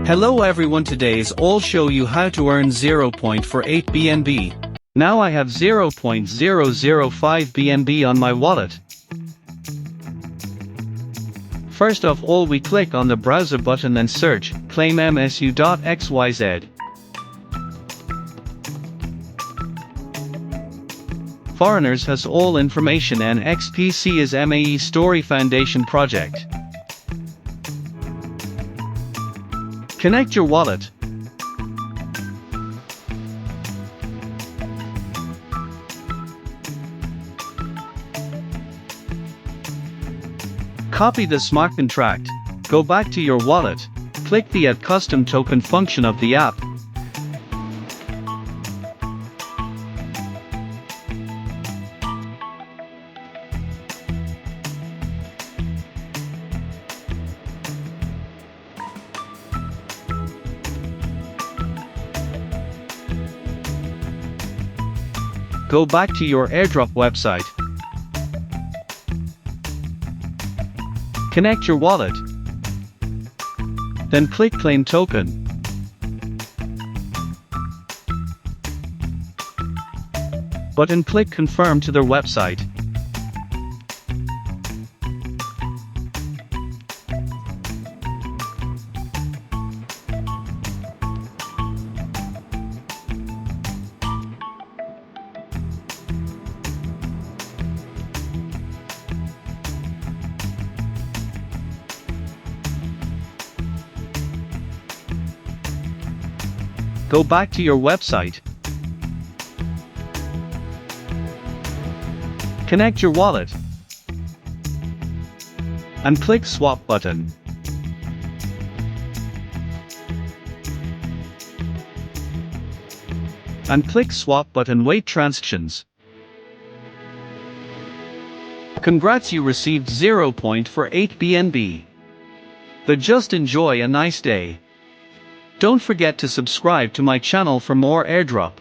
Hello everyone, today's I'll show you how to earn 0.48 BNB. Now I have 0.005 BNB on my wallet. First of all, we click on the browser button and search claim msu.xyz. Foreigners has all information and NXPC is MAE Story Foundation project. Connect your wallet. Copy the smart contract, go back to your wallet, click the Add Custom Token function of the app. Go back to your Airdrop website. Connect your wallet. Then click Claim Token. Button click Confirm to their website. Go back to your website. Connect your wallet. And click Swap button. And click Swap button, wait transactions. Congrats, you received 0.48 BNB. But just enjoy a nice day. Don't forget to subscribe to my channel for more airdrop.